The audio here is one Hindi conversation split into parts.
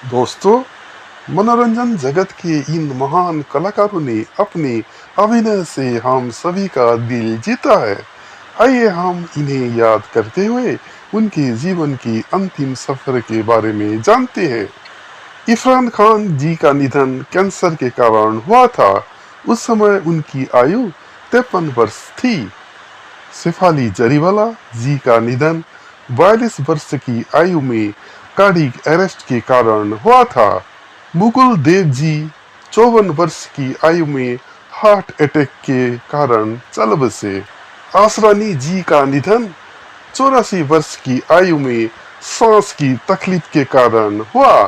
दोस्तों, मनोरंजन जगत के इन महान कलाकारों ने अपने अभिनय से हम सभी का दिल जीता है। आइए हम इन्हें याद करते हुए उनके जीवन की अंतिम सफर के बारे में जानते हैं। इरफान खान जी का निधन कैंसर के कारण हुआ था। उस समय उनकी आयु 53 वर्ष थी। शेफाली जरीवाला जी का निधन 42 वर्ष की आयु में कार्डियक अरेस्ट के कारण हुआ था। मुकुल देव जी 54 वर्ष की आयु में हार्ट अटैक के कारण चल बसे। आसरानी जी का निधन 84 वर्ष की आयु में सांस की तकलीफ के कारण हुआ।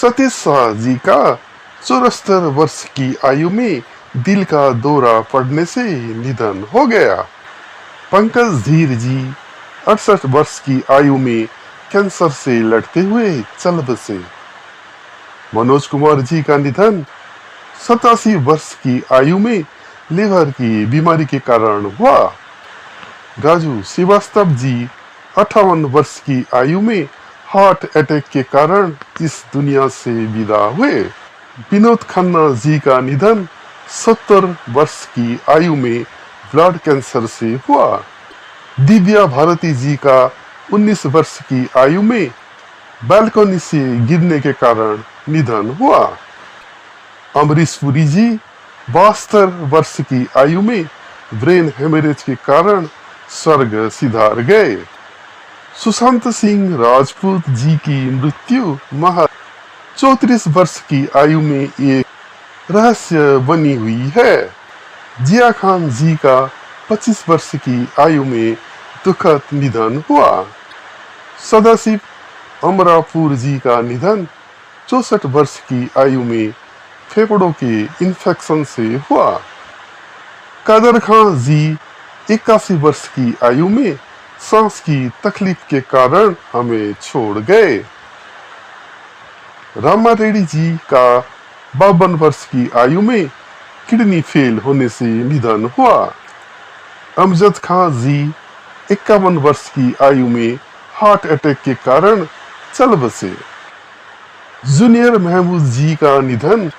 सतीश शाह जी का 74 वर्ष की आयु में दिल का दौरा पड़ने से निधन हो गया। पंकज धीर जी 68 वर्ष की आयु में कैंसर से लड़ते हुए चल बसे। मनोज कुमार जी का निधन 87 वर्ष की आयु में लीवर की बीमारी के कारण हुआ। राजू श्रीवास्तव जी 58 वर्ष की आयु में हार्ट अटैक के कारण इस दुनिया से विदा हुए। विनोद खन्ना जी का निधन 70 वर्ष की आयु में ब्लड कैंसर से हुआ। दिव्या भारती जी का 19 वर्ष की आयु में बालकनी से गिरने के कारण निधन हुआ। अमरीश पुरी जी 72 वर्ष की आयु में ब्रेन हेमरेज के कारण स्वर्ग सिधार गए। सुशांत सिंह राजपूत जी की मृत्यु महज 34 वर्ष की आयु में एक रहस्य बनी हुई है। जिया खान जी का 25 वर्ष की आयु में दुखद निधन हुआ। सदाशिव अमरापुर जी का निधन 64 वर्ष की आयु में फेफड़ों के इन्फेक्शन से हुआ। कादर खान जी 81 वर्ष की आयु में सांस की तकलीफ के कारण हमें छोड़ गए। रामा रेड्डी जी का 52 वर्ष की आयु में किडनी फेल होने से निधन हुआ। अमजद खान जी 51 वर्ष की आयु में हार्ट अटैक के कारण चल बसे। जूनियर महमूद जी का निधन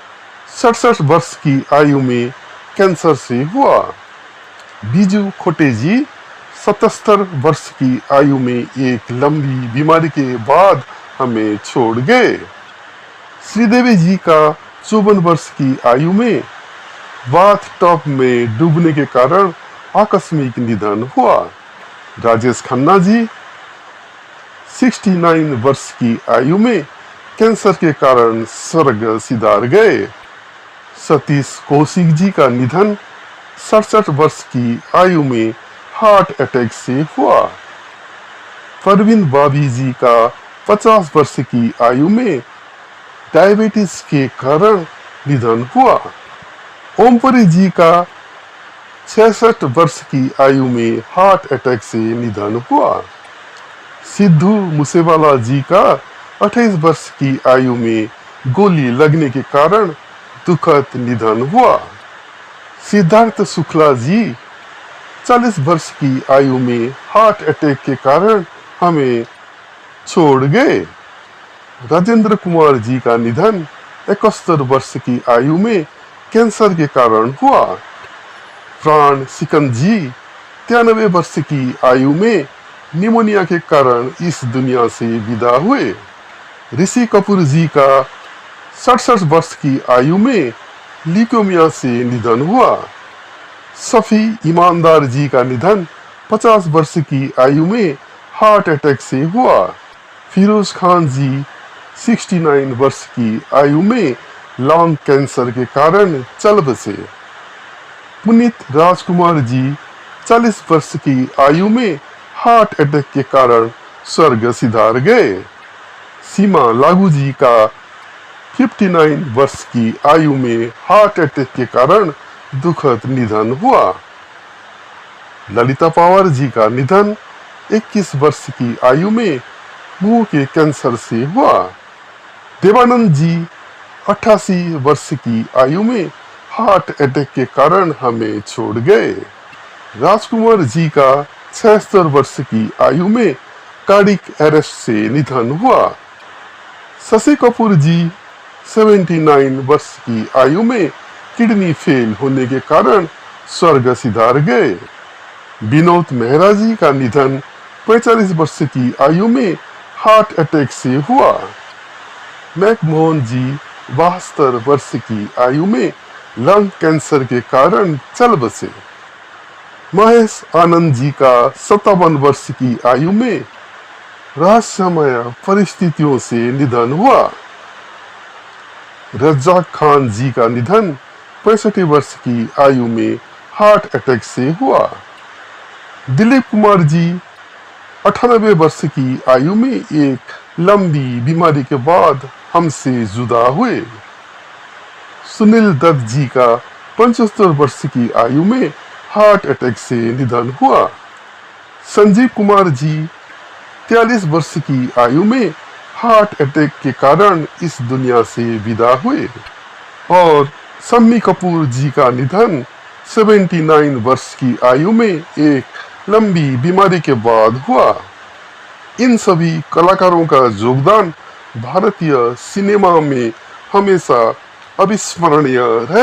67 वर्ष की आयु में कैंसर से हुआ। बीजू खोटे जी 77 वर्ष की आयु में एक लंबी बीमारी के बाद हमें छोड़ गए। श्रीदेवी जी का 54 वर्ष की आयु में बाथ टब में डूबने के कारण आकस्मिक निधन हुआ। राजेश खन्ना जी 69 वर्ष की आयु में कैंसर के कारण स्वर्ग सिधार गए। सतीश कौशिक जी का निधन 67 वर्ष की आयु में हार्ट अटैक से हुआ। परवीन बाबी जी का 50 वर्ष की आयु में डायबिटीज के कारण निधन हुआ। ओमपुरी जी का 66 वर्ष की आयु में हार्ट अटैक से निधन हुआ। सिद्धू मूसेवाला जी का 28 वर्ष की आयु में गोली लगने के कारण दुखद निधन हुआ। सिद्धार्थ शुक्ला जी 40 वर्ष की आयु में हार्ट अटैक के कारण हमें छोड़ गए। राजेंद्र कुमार जी का निधन 71 वर्ष की आयु में कैंसर के कारण हुआ। प्राण सिकंद जी 93 वर्ष की आयु में निमोनिया के कारण इस दुनिया से विदा हुए। ऋषि कपूर जी का 67 वर्ष की आयु में ल्यूकेमिया से निधन हुआ। सफी ईमानदार जी का निधन 50 वर्ष की आयु में हार्ट अटैक से हुआ। फिरोज खान जी 69 वर्ष की आयु में लंग कैंसर के कारण चल बसे। पुनीत राजकुमार जी 40 वर्ष की आयु में हार्ट अटैक के कारण स्वर्ग सिधार गए। सीमा लागू जी का 59 वर्ष की आयु में हार्ट अटैक के कारण दुखद निधन हुआ। ललिता पवार जी का निधन 21 वर्ष की आयु में मुंह के कैंसर से हुआ। देवानंद जी 88 वर्ष की आयु में हार्ट अटैक के कारण हमें छोड़ गए। राजकुमार जी का 76 वर्ष की आयु में कार्डियक अरेस्ट से निधन हुआ। शशि कपूर जी 79 वर्ष की आयु में किडनी फेल होने के कारण स्वर्ग सिधार गए। विनोद मेहरा जी का निधन 45 वर्ष की आयु में हार्ट अटैक से हुआ। मैकमोहन जी 72 वर्ष की आयु में लंग कैंसर के कारण चल बसे। महेश आनंद जी का 57 वर्ष की आयु में रहस्यमय परिस्थितियों से निधन हुआ। रज्जाक खान जी का निधन 65 वर्ष की आयु में हार्ट अटैक से हुआ। दिलीप कुमार जी 98 वर्ष की आयु में एक लंबी बीमारी के बाद हमसे जुदा हुए। सुनील दत्त जी का 75 वर्ष की आयु में हार्ट अटैक से निधन हुआ। संजीव कुमार जी 43 वर्ष की आयु में हार्ट अटैक के कारण इस दुनिया से विदा हुए। और शम्मी कपूर जी का निधन 79 वर्ष की आयु में एक लंबी बीमारी के बाद हुआ। इन सभी कलाकारों का योगदान भारतीय सिनेमा में हमेशा अविस्मरणीय रहे।